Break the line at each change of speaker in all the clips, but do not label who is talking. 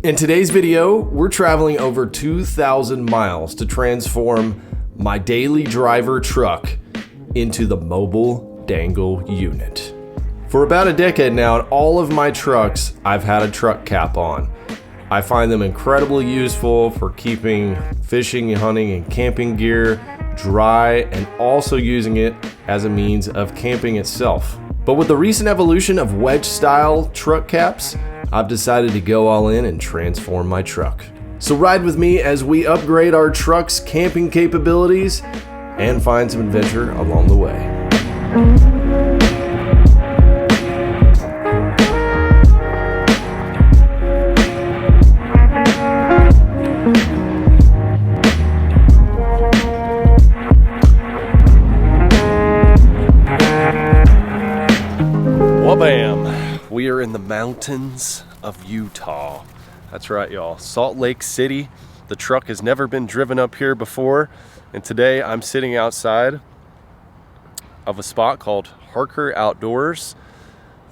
In today's video, we're traveling over 2,000 miles to transform my daily driver truck into the mobile dangle unit. For about a decade now, in all of my trucks, I've had a truck cap on. I find them incredibly useful for keeping fishing, hunting, and camping gear dry, and also using it as a means of camping itself. But with the recent evolution of wedge style truck caps, I've decided to go all in and transform my truck. So ride with me as we upgrade our truck's camping capabilities and find some adventure along the way. Wabam! We are in the mountains of Utah. That's right, y'all. Salt Lake City. The truck has never been driven up here before, and today I'm sitting outside of a spot called Harker Outdoors.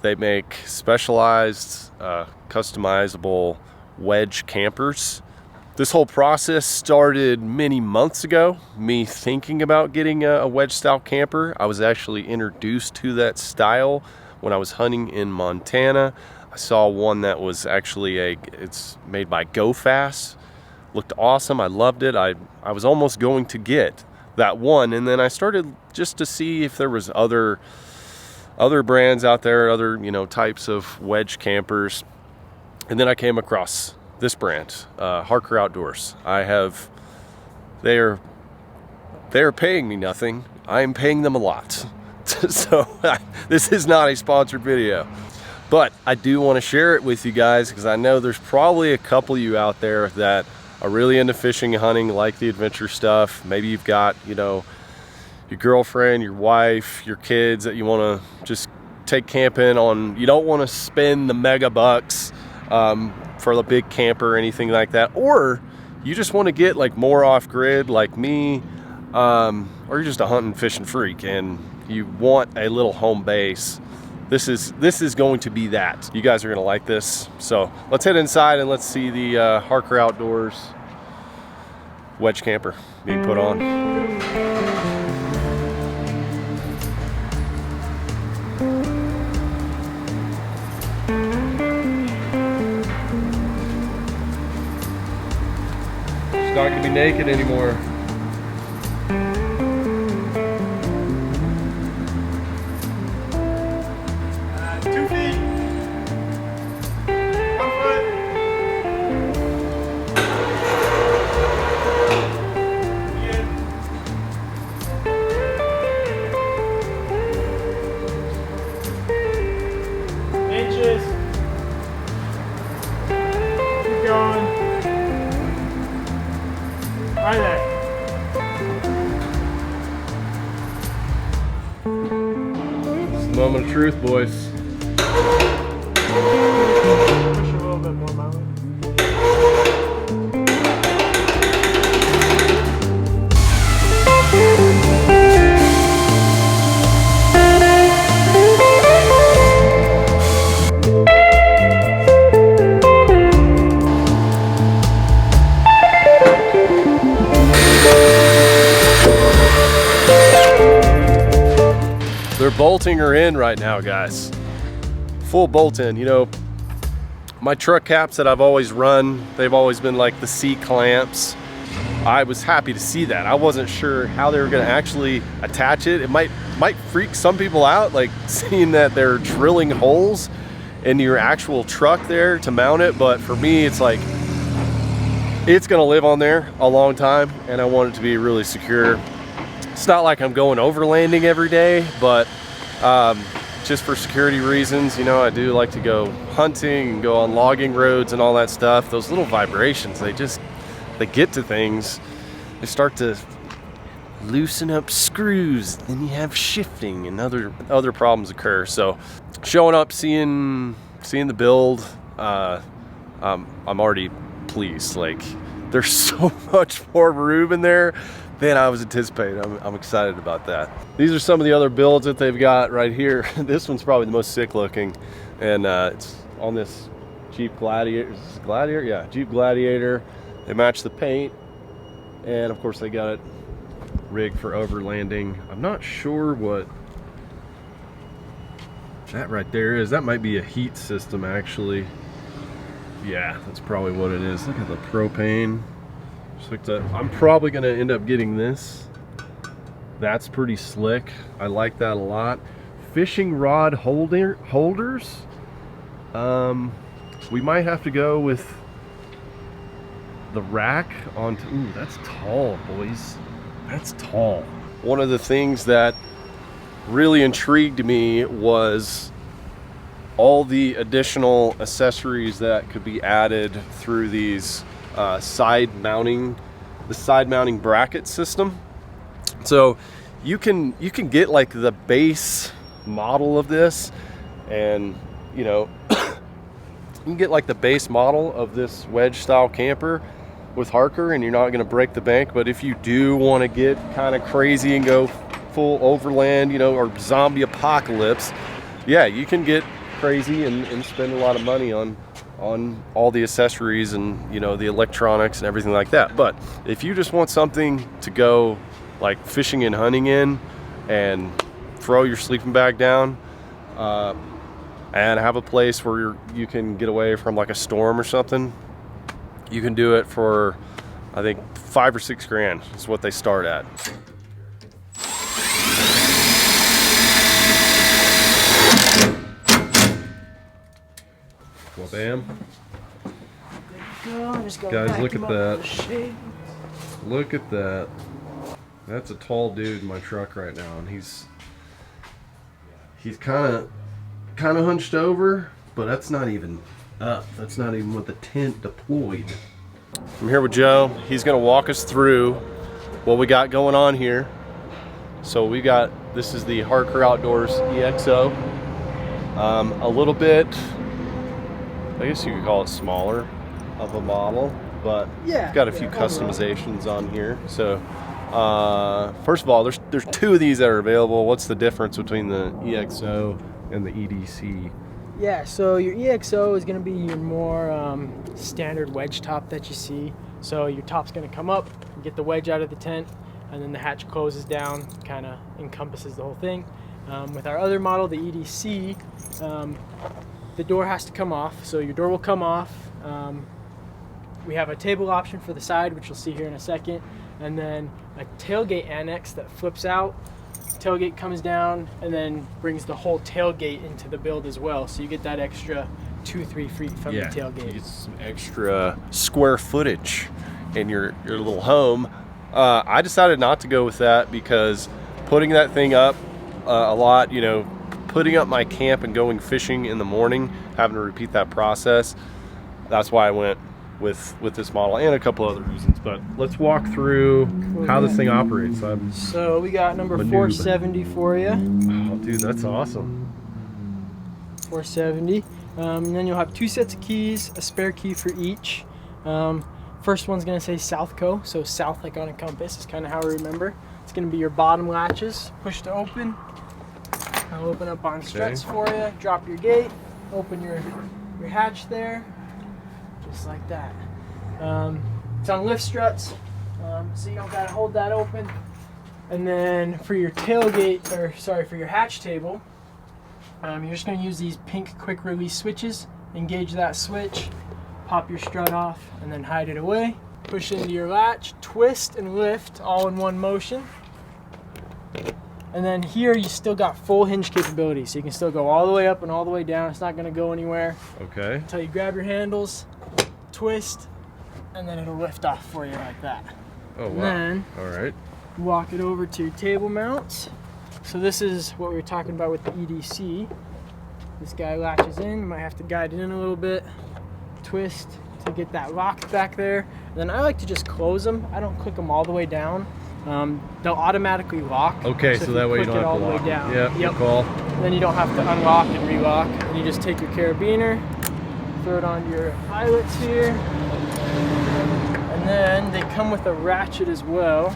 They make specialized, customizable wedge campers. This whole process started many months ago, me thinking about getting a wedge style camper. I was actually introduced to that style when I was hunting in Montana. I saw one that was actually it's made by Go Fast. Looked awesome. I loved it. I was almost going to get that one, and then I started just to see if there was other brands out there, other types of wedge campers, and then I came across this brand, Harker Outdoors. They are paying me nothing. I am paying them a lot. So this is not a sponsored video, but I do want to share it with you guys because I know there's probably a couple of you out there that are really into fishing and hunting, like the adventure stuff. Maybe you've got, your girlfriend, your wife, your kids that you want to just take camping on. You don't want to spend the mega bucks for the big camper or anything like that, or you just want to get like more off grid like me, or you're just a hunting fishing freak and you want a little home base. This is going to be that. You guys are going to like this. So let's head inside and let's see the Harker Outdoors wedge camper being put on. It's not going to be naked anymore.
Right there.
It's the moment of truth, boys.
Push a little bit more, Molly.
They're bolting her in right now, guys. Full bolt in. My truck caps that I've always run, they've always been like the C clamps. I was happy to see that. I wasn't sure how they were going to actually attach it. It might freak some people out, like seeing that they're drilling holes in your actual truck there to mount it. But for me, it's like, it's going to live on there a long time, and I want it to be really secure. It's not like I'm going overlanding every day, but just for security reasons, I do like to go hunting and go on logging roads and all that stuff. Those little vibrations, they get to things. They start to loosen up screws, then you have shifting and other problems occur. So showing up, seeing the build, I'm already pleased. Like, there's so much more room in there than I was anticipating. I'm excited about that. These are some of the other builds that they've got right here. This one's probably the most sick looking, and it's on this Jeep Gladiator. Is this Gladiator? Yeah, Jeep Gladiator. They match the paint, and of course they got it rigged for overlanding. I'm not sure what that right there is. That might be a heat system, actually. Yeah, that's probably what it is. Look at the propane. Just like that. I'm probably gonna end up getting this. That's pretty slick. I like that a lot. Fishing rod holders. We might have to go with the rack on. Ooh, that's tall, boys. That's tall. One of the things that really intrigued me was all the additional accessories that could be added through these side mounting bracket system. So you can get like the base model of this, and you know, you can get like the base model of this Wedge style camper with Harker, and you're not going to break the bank. But if you do want to get kind of crazy and go full overland, you know, or zombie apocalypse, yeah, you can get crazy and spend a lot of money on all the accessories and, you know, the electronics and everything like that. But if you just want something to go like fishing and hunting in, and throw your sleeping bag down, and have a place where you can get away from like a storm or something, you can do it for, I think, $5 or $6 grand is what they start at. Well, bam. Guys, look at that. Look at that. That's a tall dude in my truck right now, and he's kind of hunched over, but that's not even up. That's not even with the tent deployed. I'm here with Joe. He's gonna walk us through what we got going on here. So this is the Harker Outdoors EXO. A little bit, I guess you could call it smaller of a model, but yeah, got a few customizations on here. So first of all, there's two of these that are available. What's the difference between the EXO and the EDC?
Yeah, so your EXO is going to be your more standard wedge top that you see. So your top's going to come up, get the wedge out of the tent, and then the hatch closes down, kind of encompasses the whole thing. With our other model, the EDC, the door has to come off. So your door will come off. We have a table option for the side, which you'll see here in a second, and then a tailgate annex that flips out. Tailgate comes down and then brings the whole tailgate into the build as well, so you get that extra 2-3 feet from the tailgate. You get some extra square footage in your little home. I decided not to go with that because putting that thing up a lot, you know, putting up my camp and going fishing in the morning, having to repeat that process, that's why I went with this model and a couple other reasons. But let's walk through how this thing operates. So we got number 470 for you.
Oh, dude, that's awesome.
470. And then you'll have 2 sets of keys, a spare key for each. First one's going to say Southco, so south like on a compass is kind of how I remember. It's going to be your bottom latches, push to open. I'll open up on struts for you, drop your gate, open your hatch there. Just like that. It's on lift struts, so you don't gotta hold that open. And then for your tailgate, or sorry, for your hatch table, you're just gonna use these pink quick release switches. Engage that switch, pop your strut off, and then hide it away. Push into your latch, twist and lift all in one motion. And then here you still got full hinge capability, so you can still go all the way up and all the way down. It's not gonna go anywhere.
Okay.
Until you grab your handles, twist, and then it'll lift off for you like that.
Oh, wow.
And then
all right,
walk it over to your table mounts. So this is what we were talking about with the EDC. This guy latches in, you might have to guide it in a little bit, twist to get that lock back there. And then I like to just close them. I don't click them all the way down. They'll automatically lock.
Okay, so that way you don't have to lock them. Yeah,
yep.
Good call.
Then you don't have to unlock and relock. And you just take your carabiner, throw it on your eyelets here, and then they come with a ratchet as well.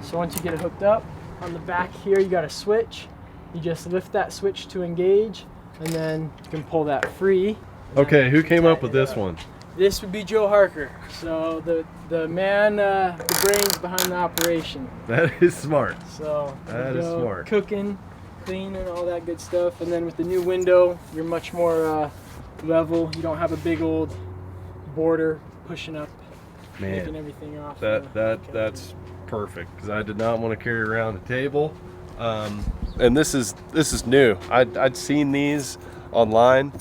So once you get it hooked up, on the back here you got a switch. You just lift that switch to engage, and then you can pull that free.
Okay, who came up with this one?
This would be Joe Harker. So the man, the brains behind the operation.
That is smart.
So
that is smart.
Cooking, cleaning, all that good stuff. And then with the new window, you're much more level. You don't have a big old border pushing up, making everything off.
That's perfect, because I did not want to carry around a table. And this is new. I'd seen these online.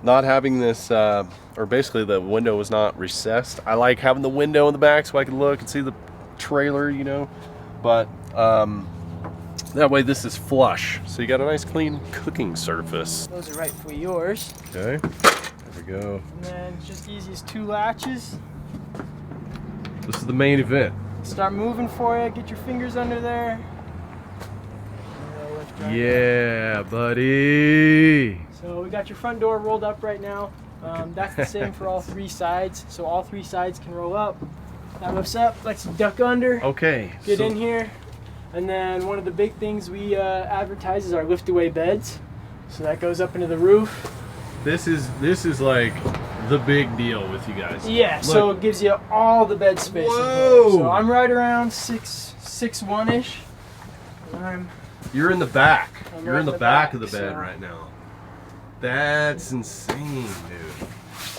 Not having this, or basically the window was not recessed. I like having the window in the back so I can look and see the trailer, you know. But that way this is flush, so you got a nice clean cooking surface.
Those are rightfully yours.
Okay, there we go.
And then it's just easy as 2 latches.
This is the main event.
Start moving for you. Get your fingers under there.
Yeah, buddy.
So we got your front door rolled up right now. That's the same for all 3 sides. So all 3 sides can roll up. That lifts up, lets you duck under.
Okay.
Get in here. And then one of the big things we advertise is our lift away beds. So that goes up into the roof.
This is like the big deal with you guys.
Yeah, look. So it gives you all the bed space.
Whoa!
So I'm right around 6'1"-ish.
You're in the back. You're
right
in the back of the bed
so.
right now. That's insane, dude.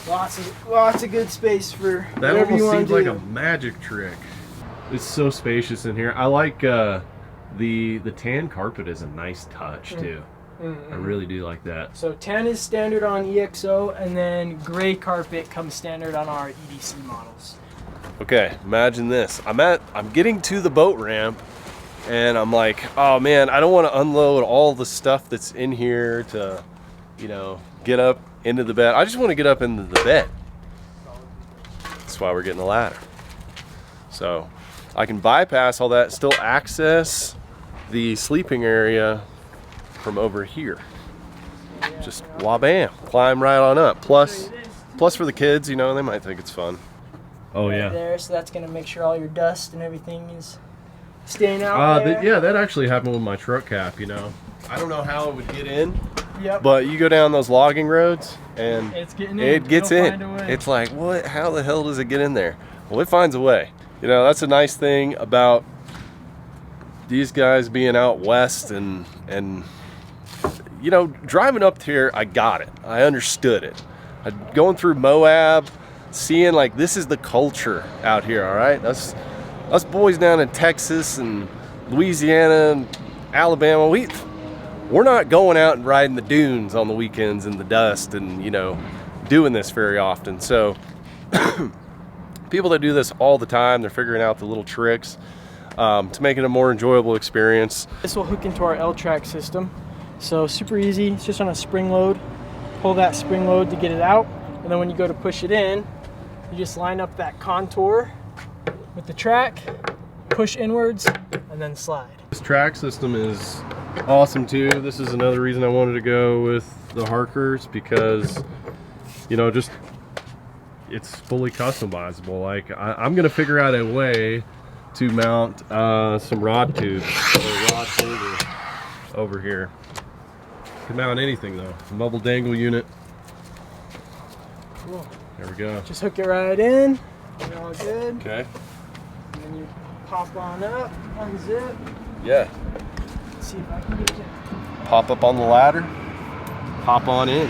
Lots of good space for
that
whatever you
almost
want to
seems
do.
like a magic trick. It's so spacious in here. I like the tan carpet is a nice touch too. I really do like that.
So tan is standard on EXO, and then gray carpet comes standard on our EDC models.
Okay, imagine this. I'm getting to the boat ramp, and I'm like, oh man, I don't want to unload all the stuff that's in here to, you know, get up into the bed. I just want to get up into the bed. That's why we're getting a ladder. So I can bypass all that, still access the sleeping area from over here. Just wah-bam, climb right on up. Plus for the kids, you know, they might think it's fun. Oh
right
yeah.
There, so that's gonna make sure all your dust and everything is staying out there.
Yeah, that actually happened with my truck cap, you know. I don't know how it would get in.
Yep.
But you go down those logging roads and
it's getting in.
It gets
It'll
in.
find a way.
It's like, what? How the hell does it get in there? Well, it finds a way. You know, that's a nice thing about these guys being out west and you know, driving up here, I got it. I understood it. Going through Moab, seeing like this is the culture out here, all right? Us boys down in Texas and Louisiana and Alabama, we're not going out and riding the dunes on the weekends in the dust and, you know, doing this very often. So people that do this all the time, they're figuring out the little tricks to make it a more enjoyable experience.
This will hook into our L-track system. So super easy, it's just on a spring load. Pull that spring load to get it out. And then when you go to push it in, you just line up that contour with the track, push inwards, and then slide.
This track system is awesome too. This is another reason I wanted to go with the Harkers, because, you know, just it's fully customizable. Like I'm gonna figure out a way to mount some rod tubes or rod holder over here. Can mount anything though. A mobile dangle unit.
Cool.
There we go.
Just hook it right in. You're all good.
Okay.
And then you pop on up, unzip.
Yeah.
Let's see if I can get you.
Pop up on the ladder. Hop on in.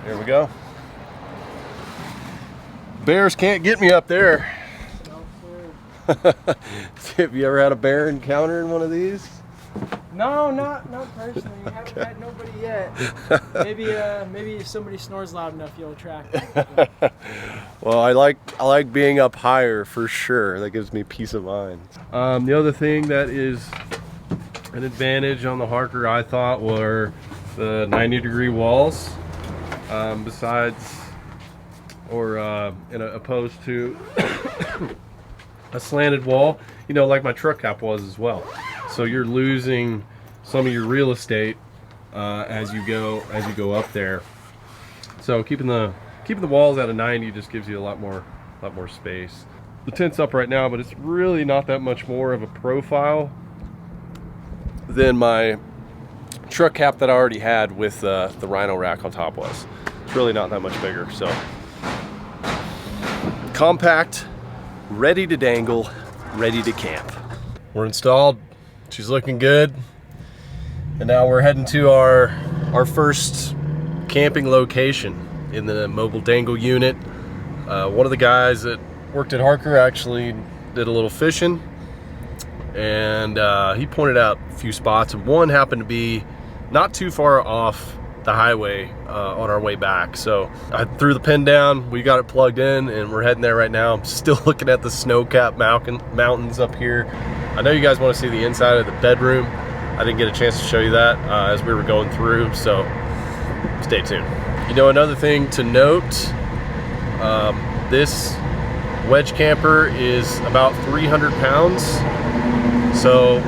There we go. Bears can't get me up there. Have you ever had a bear encounter in one of these?
No, not personally. I haven't had nobody yet. Maybe if somebody snores loud enough, you'll attract them.
Well, I like being up higher for sure. That gives me peace of mind. The other thing that is an advantage on the Harker, I thought, were the 90-degree walls. Besides, or opposed to a slanted wall, you know, like my truck cap was as well. So you're losing some of your real estate as you go up there. So keeping the walls at a 90 just gives you a lot more space. The tent's up right now, but it's really not that much more of a profile than my truck cap that I already had with the Rhino rack on top was. It's really not that much bigger, so. Compact, ready to dangle, ready to camp. We're installed, she's looking good. And now we're heading to our first camping location in the mobile dangle unit. One of the guys that worked at Harker actually did a little fishing, and he pointed out a few spots, and one happened to be not too far off the highway on our way back. So I threw the pin down, we got it plugged in, and we're heading there right now. I'm still looking at the snow-capped mountains up here. I know you guys want to see the inside of the bedroom. I didn't get a chance to show you that as we were going through, so stay tuned. You know, another thing to note, this Wedge camper is about 300 pounds, so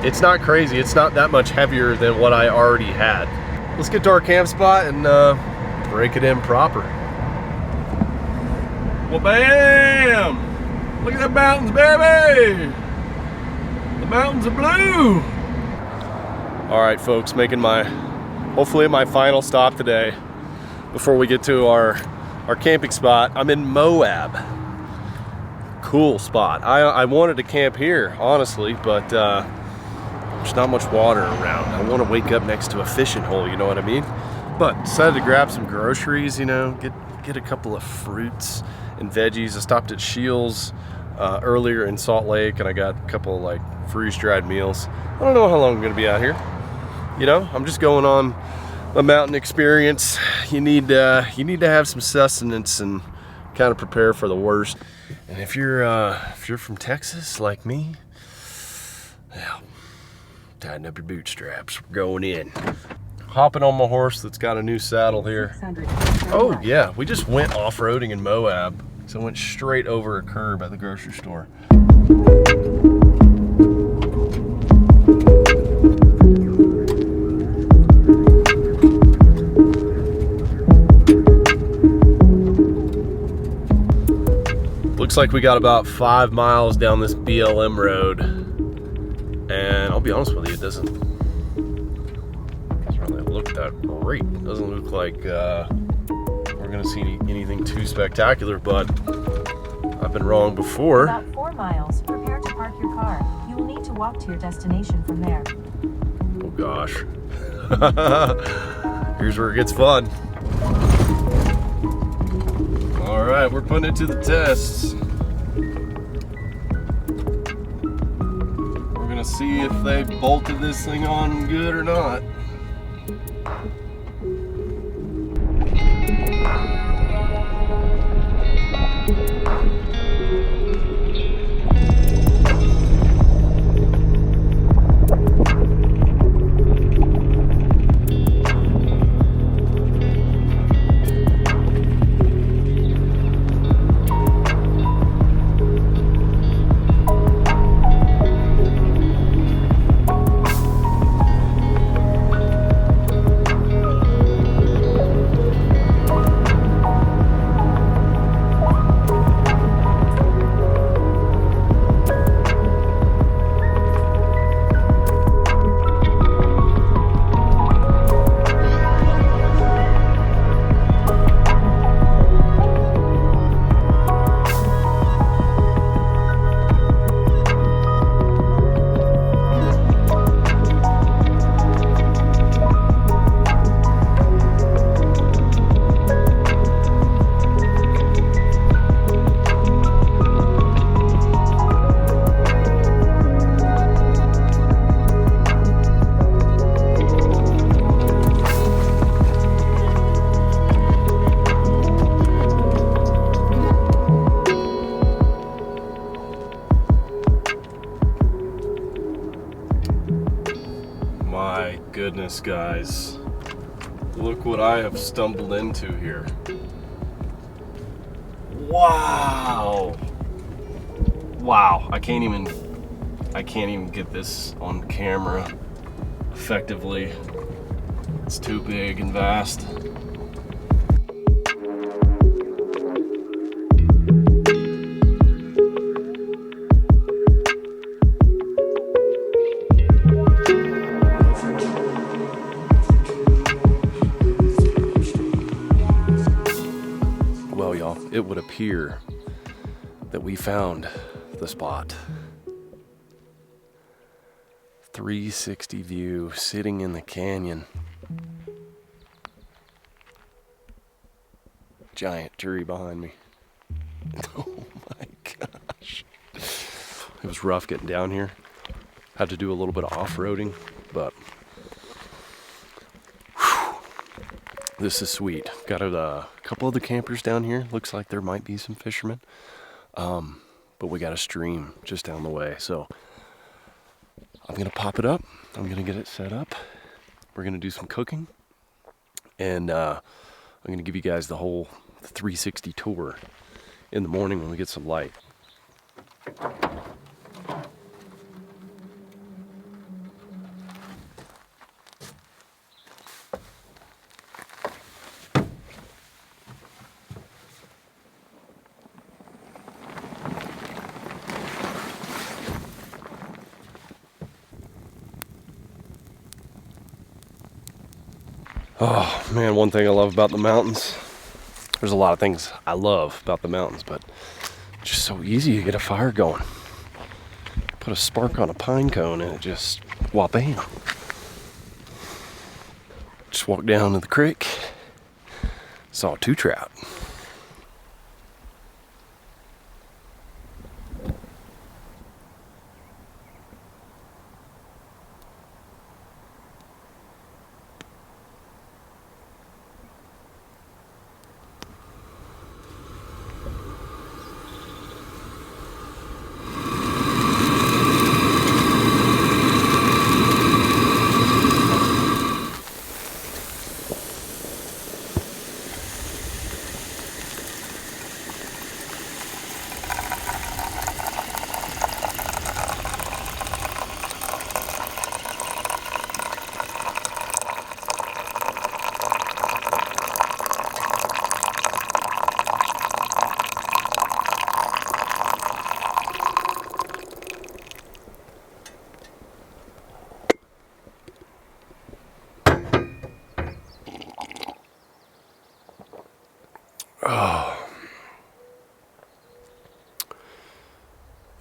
it's not crazy. It's not that much heavier than what I already had. Let's get to our camp spot and break it in proper. Well, bam! Look at the mountains, baby! The mountains are blue! All right, folks, making hopefully my final stop today before we get to our camping spot. I'm in Moab. Cool spot. I wanted to camp here, honestly, but there's not much water around. I want to wake up next to a fishing hole, you know what I mean? But decided to grab some groceries, you know, get a couple of fruits and veggies. I stopped at Shields earlier in Salt Lake, and I got a couple of like freeze-dried meals. I don't know how long I'm gonna be out here. You know, I'm just going on a mountain experience. You need to have some sustenance and kind of prepare for the worst. And if you're from Texas like me, yeah, tighten up your bootstraps. We're going in. Hopping on my horse that's got a new saddle here. Oh yeah, we just went off-roading in Moab. So I went straight over a curb at the grocery store. Looks like we got about 5 miles down this BLM road. And I'll be honest with you, it doesn't really look that great. It doesn't look like we're gonna see anything too spectacular, but I've been wrong before.
About 4 miles, prepare to park your car. You will need to walk to your destination from there.
Oh gosh. Here's where it gets fun. All right, we're putting it to the test. We're gonna see if they bolted this thing on good or not. Goodness, guys, look what I have stumbled into here. Wow, I can't even get this on camera effectively. It's too big and vast. it would appear that we found the spot. 360 view, sitting in the canyon. Giant tree behind me. Oh my gosh. It was rough getting down here. Had to do a little bit of off-roading, but whew, this is sweet. Got a couple of the campers down here. Looks like there might be some fishermen. But we got a stream just down the way, so I'm gonna pop it up. I'm gonna get it set up. We're gonna do some cooking, and I'm gonna give you guys the whole 360 tour in the morning when we get some light. Oh man, one thing I love about the mountains, there's a lot of things I love about the mountains, but it's just so easy to get a fire going. Put a spark on a pine cone and it just, wha-bam. Just walked down to the creek, saw 2 trout.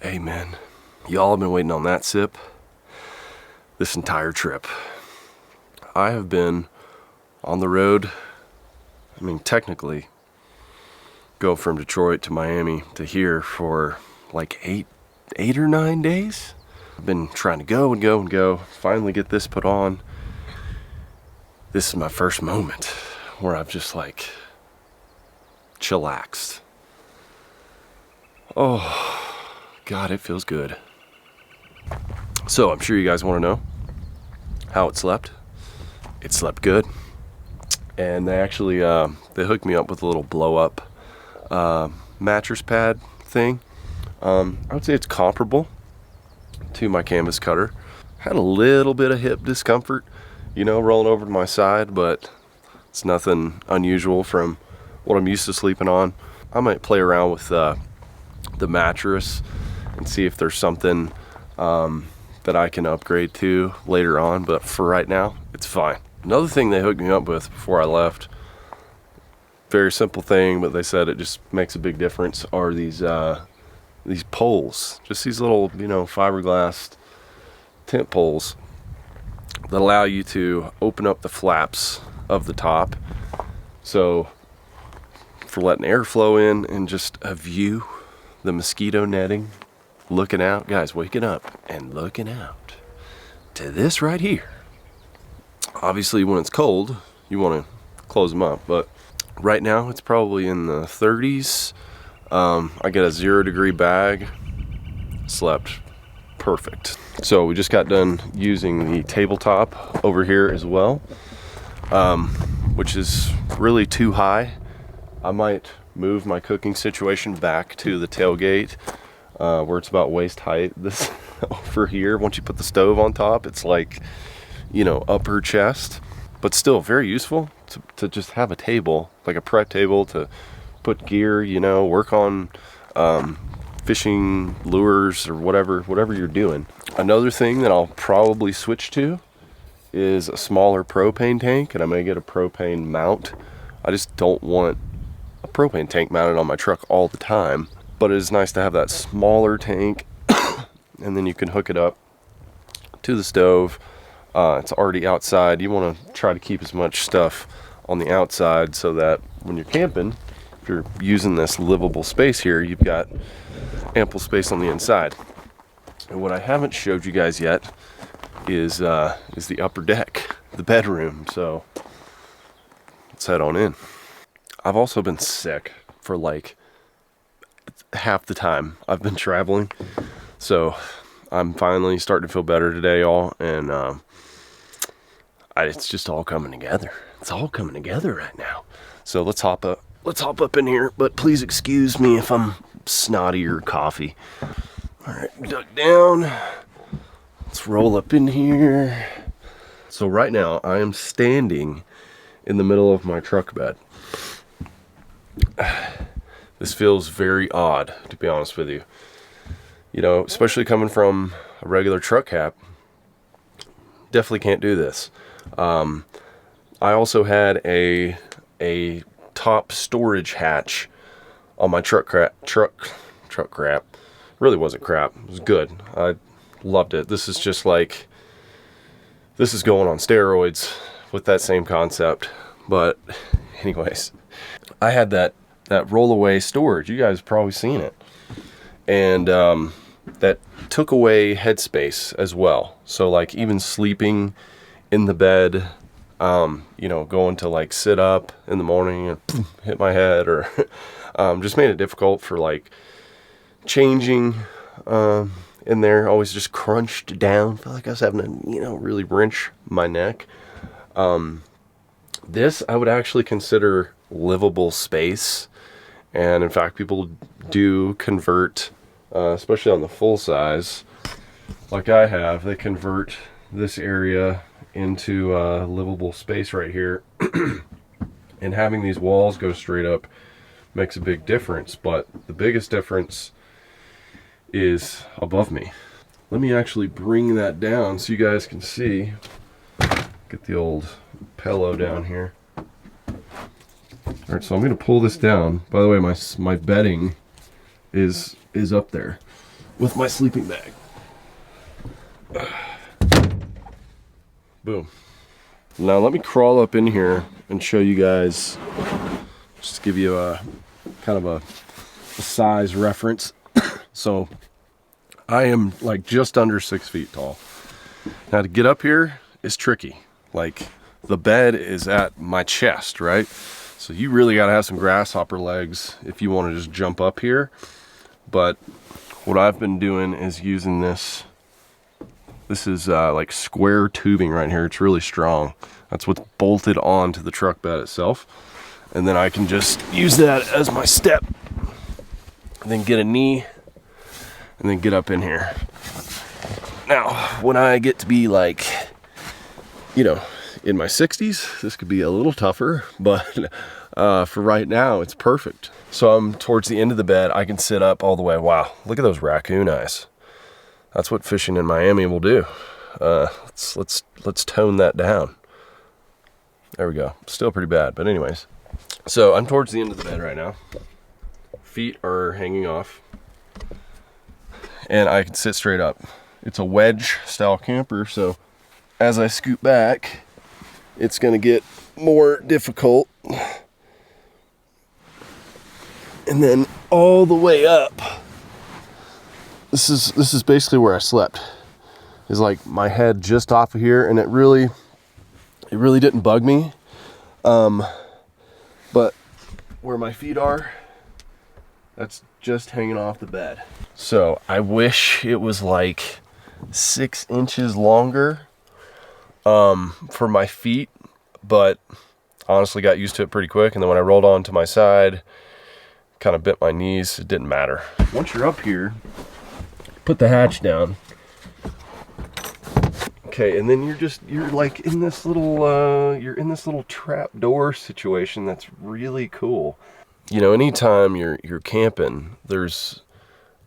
Amen. Y'all have been waiting on that sip this entire trip. I have been on the road, I mean, technically, go from Detroit to Miami to here for like eight or 9 days. I've been trying to go and go and go, finally get this put on. This is my first moment where I've just like chillaxed. Oh, God, it feels good. So I'm sure you guys want to know how it slept. It slept good. And they actually, they hooked me up with a little blow up mattress pad thing. I would say it's comparable to my canvas cutter. Had a little bit of hip discomfort, you know, rolling over to my side, but it's nothing unusual from what I'm used to sleeping on. I might play around with the mattress and see if there's something that I can upgrade to later on, but for right now, it's fine. Another thing they hooked me up with before I left, very simple thing, but they said it just makes a big difference, are these poles. Just these little, you know, fiberglass tent poles that allow you to open up the flaps of the top. So for letting airflow in and just a view, the mosquito netting, looking out, guys, waking up and looking out to this right here. Obviously when it's cold, you want to close them up, but right now it's probably in the 30s. I got a 0 degree bag, slept perfect. So we just got done using the tabletop over here as well, which is really too high. I might move my cooking situation back to the tailgate, where it's about waist height. This over here, once you put the stove on top, it's like, you know, upper chest, but still very useful to just have a table, like a prep table to put gear, you know, work on fishing lures or whatever you're doing. Another thing that I'll probably switch to is a smaller propane tank, and I may get a propane mount. I just don't want a propane tank mounted on my truck all the time, but it is nice to have that smaller tank and then you can hook it up to the stove. It's already outside. You want to try to keep as much stuff on the outside so that when you're camping, if you're using this livable space here, you've got ample space on the inside. And what I haven't showed you guys yet is the upper deck, the bedroom. So let's head on in. I've also been sick for like half the time I've been traveling, so I'm finally starting to feel better today, y'all, and it's just all coming together. It's all coming together right now. So let's hop up in here, but please excuse me if I'm snotty or coffee. All right, duck down. Let's roll up in here. So right now I am standing in the middle of my truck bed. This feels very odd, to be honest with you. You know, especially coming from a regular truck cap, definitely can't do this. I also had a top storage hatch on my truck crap. Really wasn't crap. It was good. I loved it. This is just like, this is going on steroids with that same concept. But anyways, I had that rollaway storage. You guys have probably seen it. And that took away headspace as well. So like even sleeping in the bed, you know, going to like sit up in the morning and hit my head, or just made it difficult for like changing in there. Always just crunched down. Felt like I was having to, you know, really wrench my neck. This I would actually consider livable space. And in fact, people do convert, especially on the full size, like I have, they convert this area into livable space right here. And having these walls go straight up makes a big difference. But the biggest difference is above me. Let me actually bring that down so you guys can see. Get the old pillow down here. All right, so I'm going to pull this down. By the way, my bedding is up there with my sleeping bag. Boom. Now let me crawl up in here and show you guys, just give you a kind of a size reference. So I am like just under 6 feet tall. Now to get up here is tricky. Like the bed is at my chest, right? So you really got to have some grasshopper legs if you want to just jump up here. But what I've been doing is using this. This is like square tubing right here. It's really strong. That's what's bolted onto the truck bed itself. And then I can just use that as my step. And then get a knee. And then get up in here. Now, when I get to be like, you know, in my 60s, this could be a little tougher, but for right now, it's perfect. So I'm towards the end of the bed. I can sit up all the way. Wow, look at those raccoon eyes. That's what fishing in Miami will do. Let's tone that down. There we go. Still pretty bad, but anyways. So I'm towards the end of the bed right now. Feet are hanging off, and I can sit straight up. It's a wedge style camper, so as I scoot back, it's going to get more difficult. And then all the way up, this is basically where I slept. Is like my head just off of here, and it really didn't bug me. But where my feet are, that's just hanging off the bed. So I wish it was like 6 inches longer for my feet, but honestly got used to it pretty quick. And then when I rolled onto my side, kind of bent my knees, it didn't matter. Once you're up here, put the hatch down. Okay, and then you're like in this little trap door situation that's really cool. You know, anytime you're camping, there's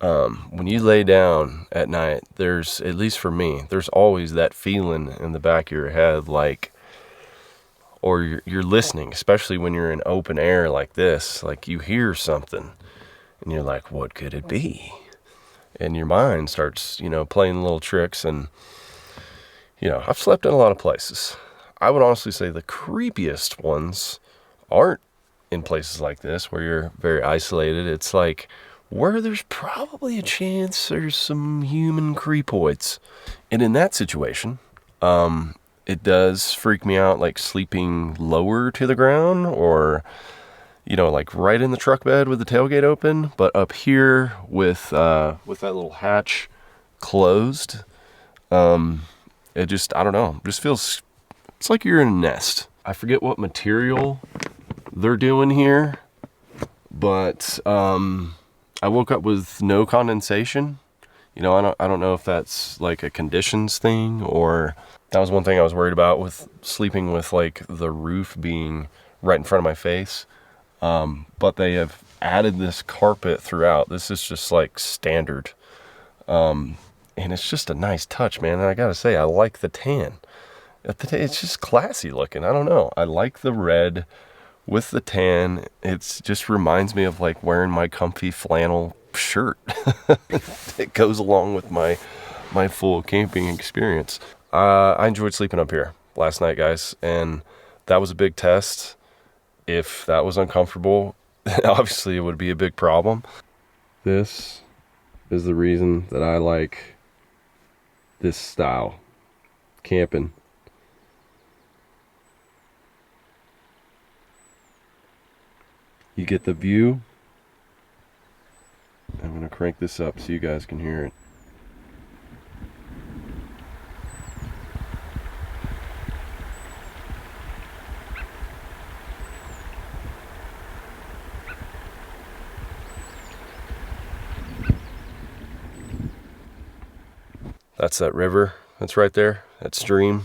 when you lay down at night, there's, at least for me, there's always that feeling in the back of your head like, or you're listening, especially when you're in open air like this. Like you hear something and you're like, what could it be? And your mind starts, playing little tricks. And, I've slept in a lot of places. I would honestly say the creepiest ones aren't in places like this where you're very isolated. It's like where there's probably a chance there's some human creepoids. And in that situation, it does freak me out, like sleeping lower to the ground or, like right in the truck bed with the tailgate open. But up here with that little hatch closed, it just, I don't know, just feels, it's like you're in a nest. I forget what material they're doing here, but I woke up with no condensation. I don't know if that's like a conditions thing, or that was one thing I was worried about with sleeping with like the roof being right in front of my face. But they have added this carpet throughout. This is just like standard. And it's just a nice touch, man. And I gotta say, I like the tan. It's just classy looking. I don't know. I like the red with the tan. It just reminds me of like wearing my comfy flannel shirt. It goes along with my full camping experience. I enjoyed sleeping up here last night, guys, and that was a big test. If that was uncomfortable, obviously it would be a big problem. This is the reason that I like this style camping. You get the view. I'm going to crank this up so you guys can hear it. That's that river that's right there, that stream.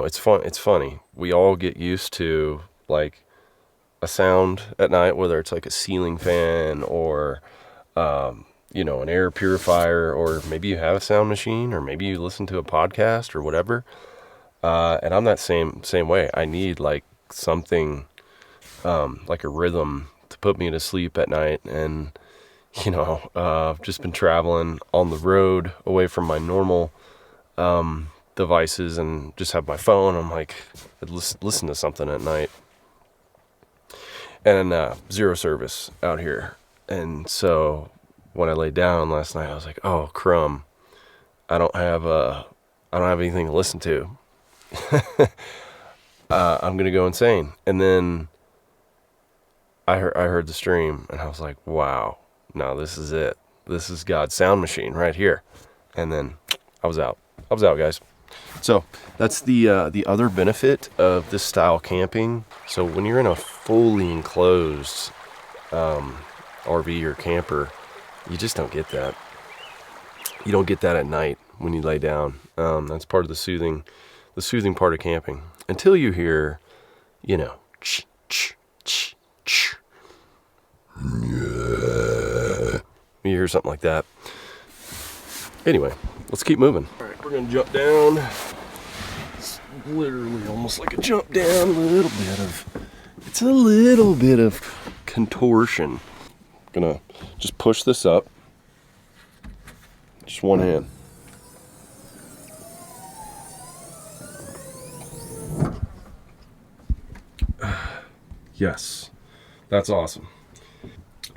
It's fun. It's funny. We all get used to like a sound at night, whether it's like a ceiling fan or, an air purifier, or maybe you have a sound machine, or maybe you listen to a podcast or whatever. And I'm that same way. I need like something, like a rhythm to put me to sleep at night. And, I've just been traveling on the road away from my normal, devices, and just have my phone. I'm like, I'd listen to something at night. And zero service out here. And so when I laid down last night, I was like, oh crumb, I don't have anything to listen to. I'm gonna go insane. And then I heard the stream, and I was like, wow, no, this is it. This is God's sound machine right here. And then I was out, guys. So that's the other benefit of this style camping. So when you're in a fully enclosed RV or camper, you just don't get that. You don't get that at night when you lay down. That's part of the soothing part of camping. Until you hear, ch ch ch ch. You hear something like that. Anyway, let's keep moving. All right, we're gonna jump down. It's literally almost like a jump down. It's a little bit of contortion. Gonna just push this up. Just one hand. Yes, that's awesome.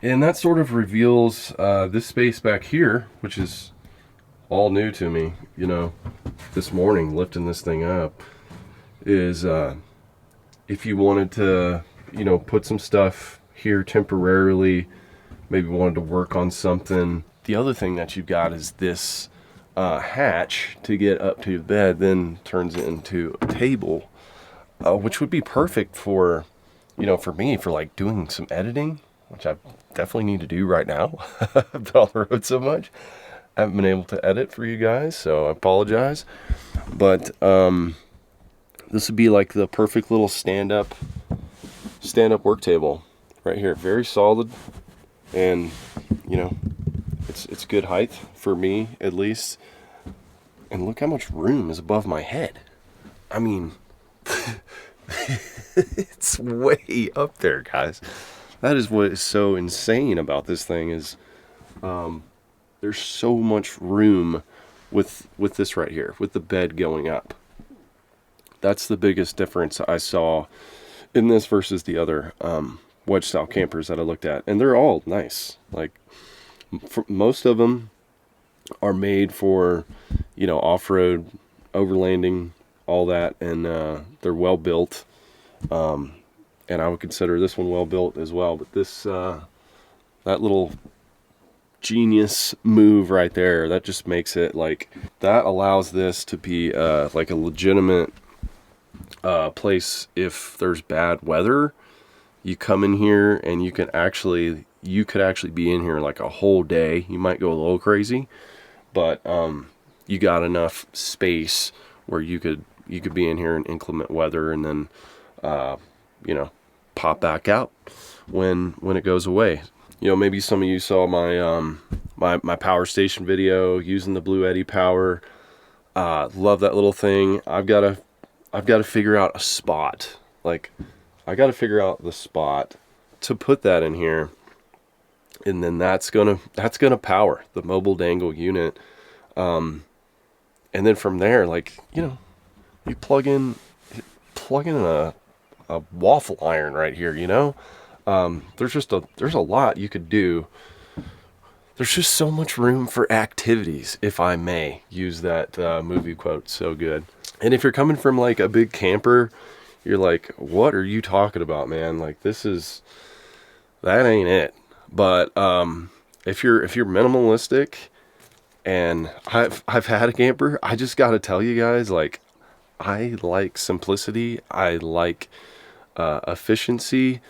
And that sort of reveals this space back here, which is all new to me, this morning, lifting this thing up, is if you wanted to, put some stuff here temporarily, maybe wanted to work on something. The other thing that you've got is this hatch to get up to the bed, then turns it into a table, which would be perfect for, for me, for like doing some editing, which I definitely need to do right now. I've been on the road so much. I haven't been able to edit for you guys, so I apologize. But this would be like the perfect little stand-up work table right here. Very solid, and it's good height for me at least. And look how much room is above my head. I mean, it's way up there, guys. That is what is so insane about this thing is there's so much room with this right here, with the bed going up. That's the biggest difference I saw in this versus the other wedge style campers that I looked at. And they're all nice. Like, most of them are made for, you know, off-road, overlanding, all that, and they're well built. And I would consider this one well built as well. But this, that little genius move right there, that just makes it like, that allows this to be like a legitimate place. If there's bad weather, you come in here and you could actually be in here like a whole day. You might go a little crazy, but you got enough space where you could be in here in inclement weather, and then you know, pop back out when it goes away. You know, maybe some of you saw my my power station video using the Blue Eddy power. Love that little thing. I've got to figure out a spot. Like, I got to figure out the spot to put that in here, and then that's gonna power the mobile dangle unit. And then from there, like, you know, you plug in a waffle iron right here, you know. There's a lot you could do. There's just so much room for activities, if I may use that movie quote so good. And if you're coming from like a big camper, you're like, what are you talking about, man? Like, that ain't it. But if you're minimalistic, and I've had a camper, I just got to tell you guys, like, I like simplicity. I like efficiency.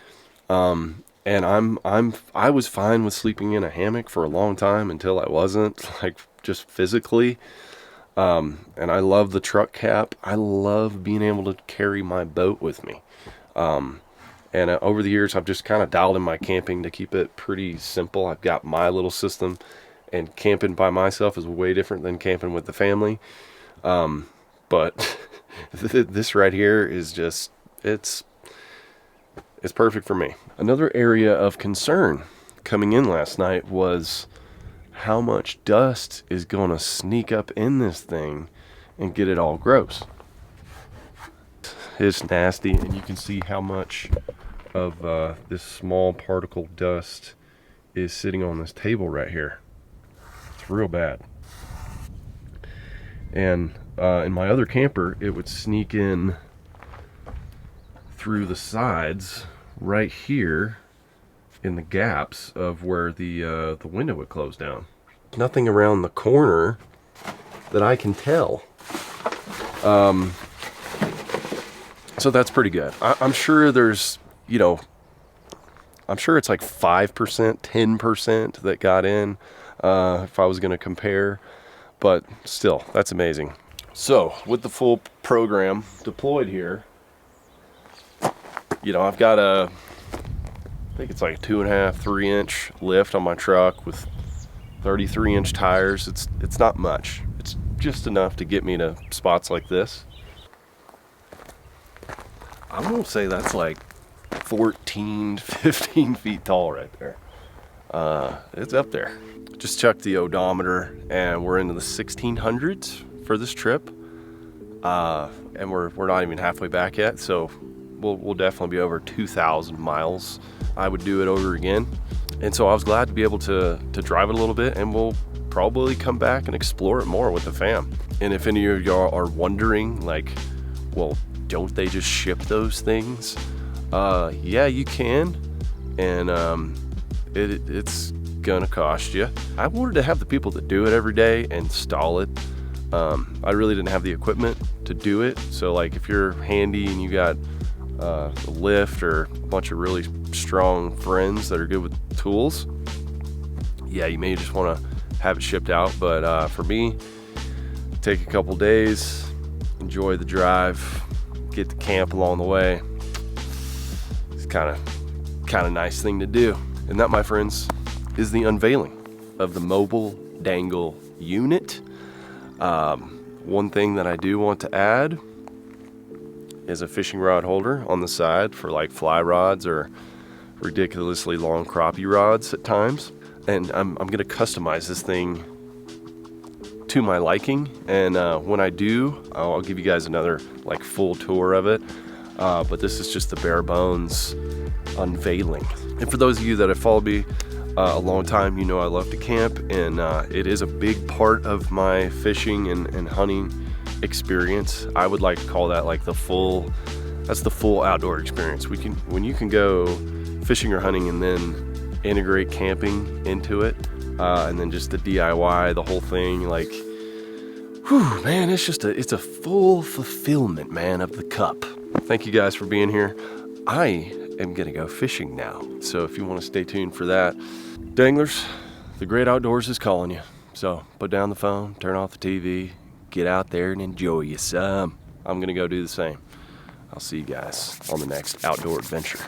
And I was fine with sleeping in a hammock for a long time until I wasn't, like, just physically. And I love the truck cap. I love being able to carry my boat with me. And over the years, I've just kind of dialed in my camping to keep it pretty simple. I've got my little system, and camping by myself is way different than camping with the family. But this right here is just, it's perfect for me. Another area of concern coming in last night was how much dust is going to sneak up in this thing and get it all gross. It's nasty, and you can see how much of this small particle dust is sitting on this table right here. It's real bad. And in my other camper, it would sneak in through the sides right here in the gaps of where the window would close down. Nothing around the corner that I can tell. So that's pretty good. I'm sure there's, you know, I'm sure it's like 5%, 10% that got in, if I was going to compare, but still, that's amazing. So with the full program deployed here, you know, I've got I think it's like a 2.5, 3-inch lift on my truck with 33-inch tires. It's not much. It's just enough to get me to spots like this. I'm gonna say that's like 14, 15 feet tall right there. It's up there. Just checked the odometer, and we're into the 1600s for this trip. And we're not even halfway back yet, so we'll definitely be over 2,000 miles. I would do it over again. And so I was glad to be able to drive it a little bit, and we'll probably come back and explore it more with the fam. And if any of y'all are wondering, like, well, don't they just ship those things? Yeah, you can. And it's gonna cost you. I wanted to have the people that do it every day install it. I really didn't have the equipment to do it. So, like, if you're handy and you got a lift or a bunch of really strong friends that are good with tools, yeah, you may just want to have it shipped out. But for me, take a couple days, enjoy the drive, get to camp along the way. It's kind of nice thing to do. And that, my friends, is the unveiling of the mobile dangle unit. One thing that I do want to add is a fishing rod holder on the side for like fly rods or ridiculously long crappie rods at times. And I'm gonna customize this thing to my liking, and when I do, I'll give you guys another like full tour of it. But this is just the bare bones unveiling. And for those of you that have followed me a long time, you know I love to camp, and it is a big part of my fishing and hunting experience. I would like to call that like the full outdoor experience. When you can go fishing or hunting and then integrate camping into it, and then just the DIY, the whole thing, like, whew, man, it's a full fulfillment, man, of the cup. Thank you guys for being here. I am gonna go fishing now, so if you want to stay tuned for that. Danglers, the great outdoors is calling you. So put down the phone, turn off the TV, get out there and enjoy you some. I'm gonna go do the same. I'll see you guys on the next outdoor adventure.